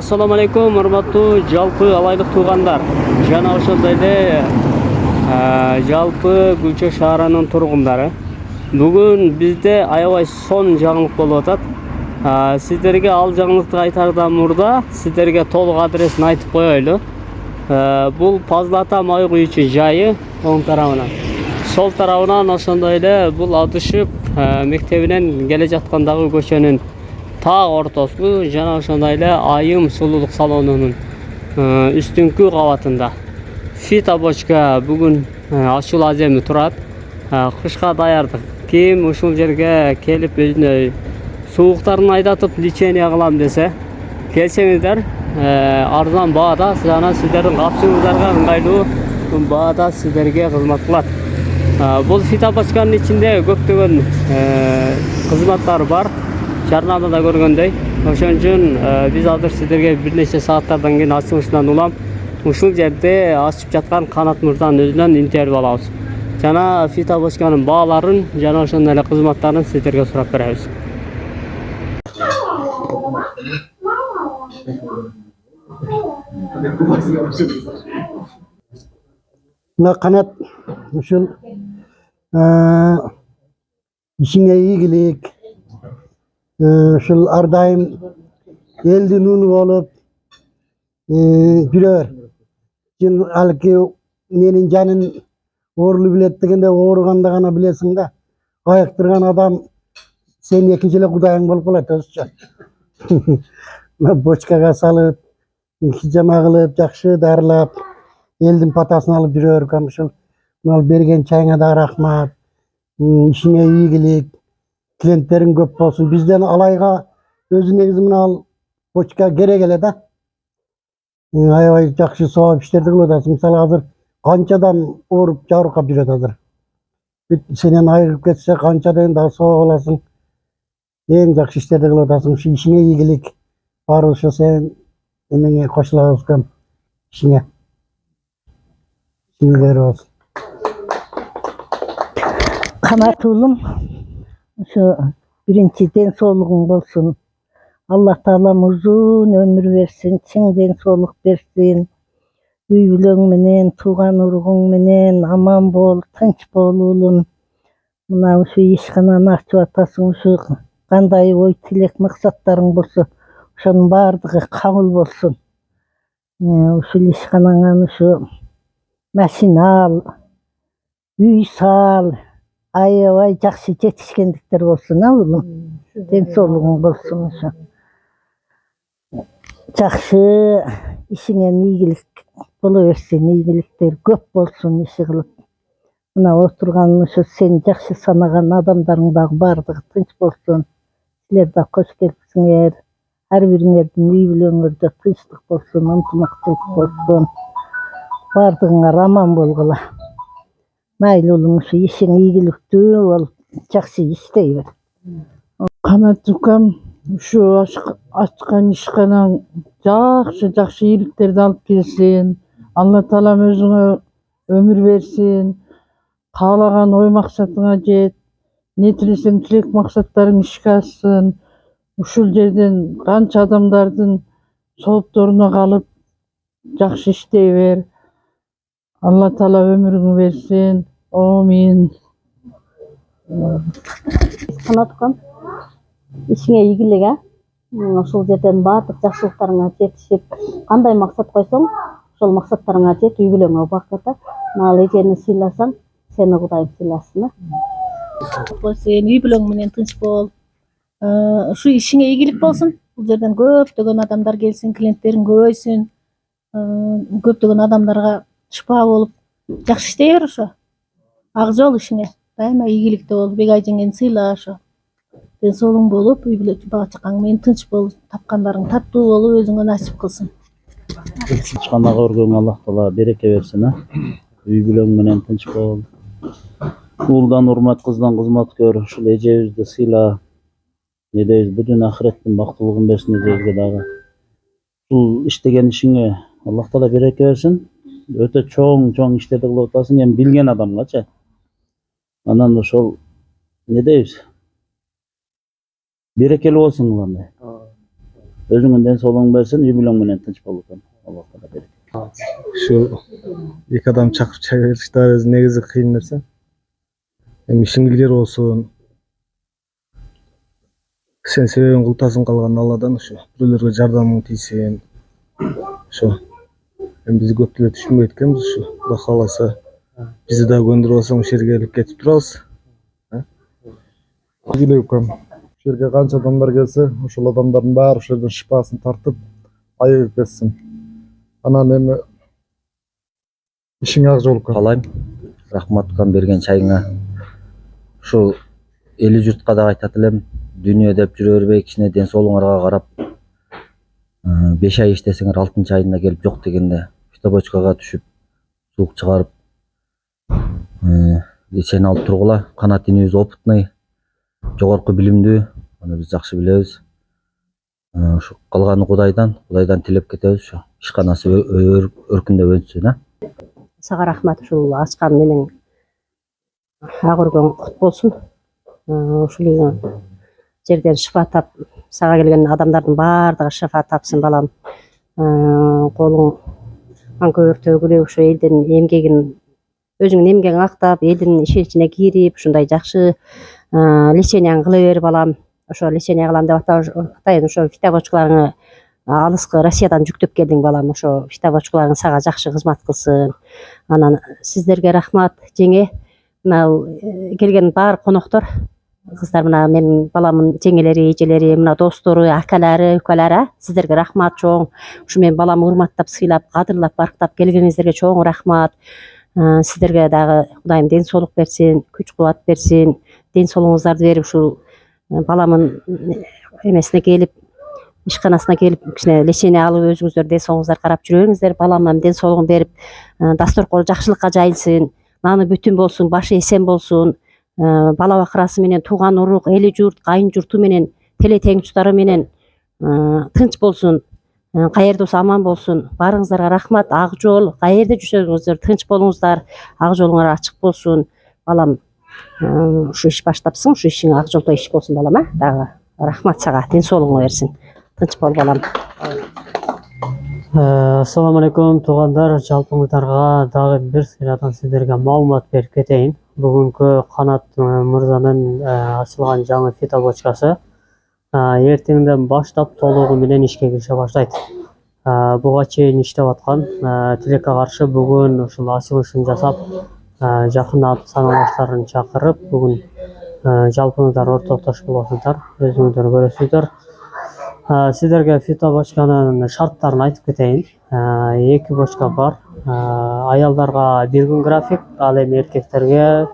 Assalamu alaikum, урматтуу жалпы алайлык туугандар. Жана ошондой эле жалпы Гүлчө шаарынын тургундары. Бүгүн бизде аябай сонун жаңылык болуп атат. Сиздерге ал жаңылыкты айтардан мурда сиздерге толук адресин айтып коелу. Бул Пазлата май куючу жайы оң тарабынан. Сол тарабынан ошондой эле бул Адышып мектебинен келе жаткандагы көчөнүн так ортосу жана ошондой эле Айым сулуулук салонунун үстүңкү кабатында. Фита бочка бүгүн ачуу аземи турат. Кышка даярдык. Ким ушул жерге келип өзүнө сууктарын айдатып лечение кылам десе, келсеңиздер арзан баада жана сиздердин капчыгыңыздарга ыңгайлуу баада сиздерге кызмат кылат. Бул фита бочканын ичинде көптөгөн кызматтар бар. Жарнамада көргөндөй. Ошон үчүн биз азыр сиздерге бир нече сааттардан кийин ачылышынан улам ушул жерде ачып жаткан Канат мырзанын өзүнөн интервью алабыз. Жана фита бочканын бааларын жана ошондой эле кызматтарын сиздерге сурап беребиз. Канат ушул ишиңе ийгилик, ушул ар дайым элдин уну болуп жүрөр. Алки менин жанын оорулуу билет дегенде ооруганда гана билесиң да. Айыктырган адам сен экинчи эле кудайың болуп калат өзүчө. Бочкага салып, хижама кылып, жакшы дарылап, элдин патасын алып жүрөр экен ушул. Мына берген чайыңа да рахмат. Ишиңе ийгилик. Клиенттериң көп болсун. Бизден алайга өзү негизи мына ал бочка керек эле да. Аябай жакшы сооп иштерди кылып атасың. Мисалы азыр канча адам ооруп жабыркап жүрөт азыр. Сенен айрылып кетсе канча ден да сооп аласың. Эң жакшы иштерди кылып атасың. Ушу ишиңе ийгилик. Баары ошо сен эмеңе кошулабыз экен. Ишиңе. Ишиңер болсун. Канат уулум, ошо биринчи ден соолугуң болсун. Алла Таалам узун өмүр берсин, чың ден соолук берсин. Үй бүлөң менен, тууган уругуң менен аман бол, тынч бол уулум. Мына ушу ишкананы ачып атасың, ушу кандай ой тилек максаттарың болсо, ошонун баардыгы кабыл болсун. Ушул ишканаңан ушу машина ал, үй сал, аябай жакшы жетишкендиктер болсун, уулум. Ден соолугуң болсун ошо. Жакшы ишиңен ийгилик боло берсин, ийгиликтер көп болсун иши кылып. Мына отурган ушу сен жакшы санаган адамдарың дагы баардыгы тынч болсун. Силер да кош келипсиңер. Ар бириңердин үй бүлөңөрдө тынчтык болсун, ынтымактуулук болсун. Баардыгыңар аман болгула. Майлуу уулум, ушу ишиң ийгиликтүү болуп, жакшы иштей бер. Канат укам, ушу ачкан ишканаң жакшы ийгиликтерди алып келсин. Алла Таалам өзүңө өмүр берсин. Каалаган ой максатыңа жет. Не тилесең тилек максаттарың ишке ашсын. Ушул жерден канча адамдардын соопторуна калып жакшы иштей бер. Алла Таала өмүрүңү берсин. Амин. Канат укам, ишиңе ийгилик, ошол жерден баардык жакшылыктарыңа жетишип, кандай максат койсоң, ошол максаттарыңа жет, үй бүлөңө убакыт. Ал эжени сыйласаң, сени Кудайым сыйласын. Сен үй бүлөң менен тынч бол. Ушу ишиңе ийгилик болсун. Бул жерден көптөгөн адамдар келсин, клиенттериң көбөйсүн. Көптөгөн адамдарга шыпа болуп, жакшы иштей бер ошо. Ак жол ишиңе. Дайыма ийгиликте бол, бегай жеңгени сыйла ошо. Ден соолугуң болуп, үй бүлө бала чакаң менен тынч бол, тапкандарың таттуу болуп, өзүңө насип кылсын. Ишканага өргөн Аллах Таала береке берсин, Үй бүлөң менен тынч бол. Уулдан урмат, кыздан кызмат көр. Ушул эжебизди сыйла. Не дейбиз, бүтүн ахиреттин бактылыгын берсин эжебизге дагы. Ушул иштеген ишиңе Аллах Таала береке берсин. Өтө чоң иштерди кылып атасың, эми билген адамгачы. Анан ошол не дейбиз? Берекелүү болсуң андай. Өзүңүн ден соолугуң берсин, үй бүлөң менен тынч бол экен. Алла таала береке. Şu iki adam çakıp çay verişler негизи кыйын нерсе. Эми ишиңдилер болсун. Sen себебин кылтасың калган Алладан ушу. Бирөөлөргө жардамың тийсин. Ошо. Эми биз көп деле түшүнбөйт экенбиз ушу. Кудай кааласа бизди да көндүрүп алсаң ошол жерге келип кетип турабыз. Dilekam. Ошол жерге канча адамдар келсе, ошол адамдардын баары ошол жерден шыпасын тартып, айыгып кетсин. Анан эми ишиң ак жол болсун. Каалайм. Рахмат Кан берген чайыңа. Ушул эли журтка да айтат элем, дүйнө деп жүрө бербей, кичине ден соолугуңарга карап, 5 ай иштесеңер 6-чы айында келип жок дегенде, штабочкага түшүп, суук чыгарып, лечение алып тургула. Канат инибиз опытный, жогорку билимдүү, аны биз жакшы билебиз. Ушу калганы Кудайдан тилеп кетебиз, ушу ишканасы өркүндөп өнсүн, Сага рахмат ушул ачкан менен ак өргөн кут болсун. Ушул жерден шыфа тап, сага келген адамдардын баардыгы шыфа тапсын балам. Колуң анка өртөгүлө ушу элдин эмгегин, өзүңдүн эмгегиңи актап, элдин ишеничине кирип, ушундай жакшы леченияңы кыла бер балам. Ошо лечение кылам деп атайын, ошо фитобочкаларыңы алыскы Россиядан жүктөп келдиң балам. Ошо фитобочкаларың сага жакшы кызмат кылсын. Анан сиздерге рахмат жеңе. Мына келген бар коноктор, кыздар, мына менин баламдын жеңелери, эжелери, мына достору, акалары, укалары, сиздерге рахмат чоң. Ушу менин баламды урматтап, сыйлап, кадырлап, барктап келгениңиздерге чоң рахмат. Сиздерге дагы Кудайым ден соолук берсин, күч кубат берсин, ден соолугуңуздарды берип, ушул баламдын эмесине келип, ишканасына келип, кичине лечение алып, өзүңүздөр ден соолугуңуздар карап жүрөңүздөр. Баламдын ден соолугун берип, дасторкол жакшылыкка жайылсын, наны бүтүн болсун, башы эсен болсун. Бала бакырасы менен, тууган урук, эли журт, кайын журту менен, теле теңдуштары менен тынч болсун. Каерде болсо аман болсун. Баарыңыздарга рахмат. Ак жол, каерде жүрсөңүздөр тынч болуңуздар. Ак жолуңар ачык болсун. Балам, ушу иш баштапсың, ушу ишиң ак жолдо иш болсун балам, дагы рахмат сага, ден соолугуңу берсин. Тынч бол балам. Ассаламу алейкум туугандар, жалпыңыздарга дагы бир сыйрадан сиздерге маалымат берип кетейин. Бүгүнкү Канат мырзанын ачылган жаңы фитобочкасы эртеңден баштап толугу менен ишке кирише баштайт. Буга чейин иштеп аткан, тилекке каршы бүгүн ушул ачылышын жасап, жакын санаалаштарын чакырып, бүгүн жалпыңыздар ортоктош болосуздар, өзүңүздөр көрөсүздөр. Сиздерге фитобочканын шарттарын айтып кетейин. 2 бочка бар. Аялдарга 1 күн график, ал эми эркектерге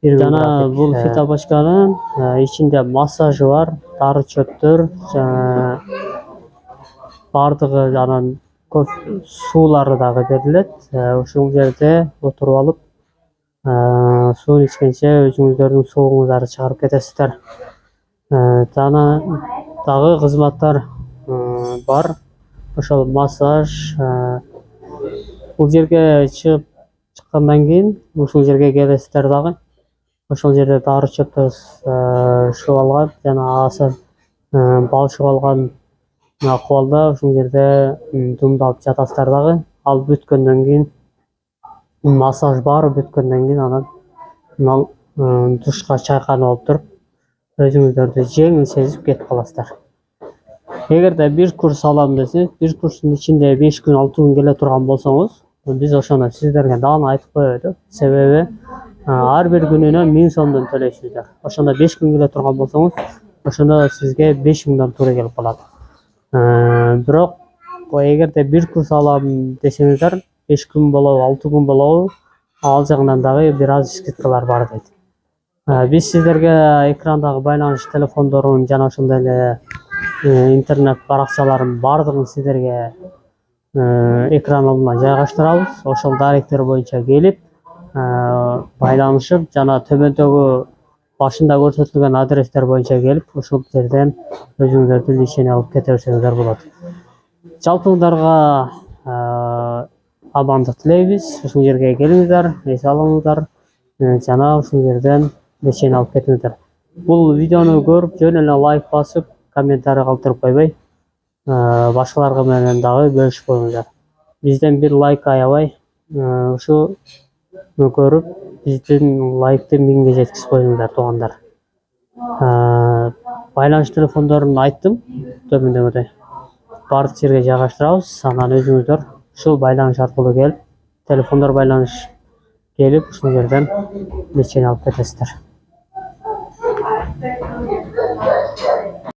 1 күн. Жана бул фитобочканын ичинде массажы бар, дары чөптөр, бардыгы, анан суулары дагы берилет. Ушул жерде отуруп алып, суу ичкенче өзүңүздөрдүн сууңуздарды чыгарып кетесиздер. Жана дагы кызматтар бар. Ошол массаж. Бул жерге чыккандан кийин ушул жерге келесиздер дагы. Ошол жерде дары чөптөр шып алган жана асы балшып алган акыбалда ушул жерде думдалып жатасыздар дагы. Ал бүткөндөн кийин, массаж баары бүткөндөн кийин, анан душка чайканып алып туруп, өзүңүздөрдү жеңил сезип кетип каласыздар. Эгерде 1 курс алам десеңиз, 1 курстун ичинде 5 күн, 6 күн келе турган болсоңуз, биз ошону сиздерге даана айтып коелу. Себеби ар бир күнүнө 1000 сомдон төлөйсүздөр. Ошондо 5 күн келе турган болсоңуз, ошондо сизге 5000 туура келип калат. Бирок эгерде 1 курс алам десеңиздер, 5 күн болобу, 6 күн болобу, ал жагынан дагы бир аз скидкалар бар дейт. Биз сиздерге экрандагы байланыш телефондорун жана ошондой эле интернет баракчаларын бардыгын сиздерге экран алдына жайгаштырабыз. Ошол даректер боюнча келип, байланышып, жана төмөндөгү башында көрсөтүлгөн адрестер боюнча келип, ошол жерден өзүңүздөрдү лечение алып кете берсеңиздер болот. Жалпыңыздарга амандык тилейбиз. Ушул жерге келиңиздер, эс алыңыздар, жана ушул жерден лечение алып кетиңиздер. Бул видеону көрүп, жөн эле лайк басып, комментарий калтырып койбой, башкаларга менен дагы бөлүшүп коюңуздар. Бизден бир лайк аябай. Ушу көрүп биздин лайкты 1000ге жеткизип коюңуздар туугандар. Байланыш телефондорун айттым төмөндөгүдөй. Бардык жерге жайгаштырабыз. Анан өзүңүздөр ушул байланыш аркылуу келип, телефондор байланыш келип ушул жерден лечение алып кетесиздер.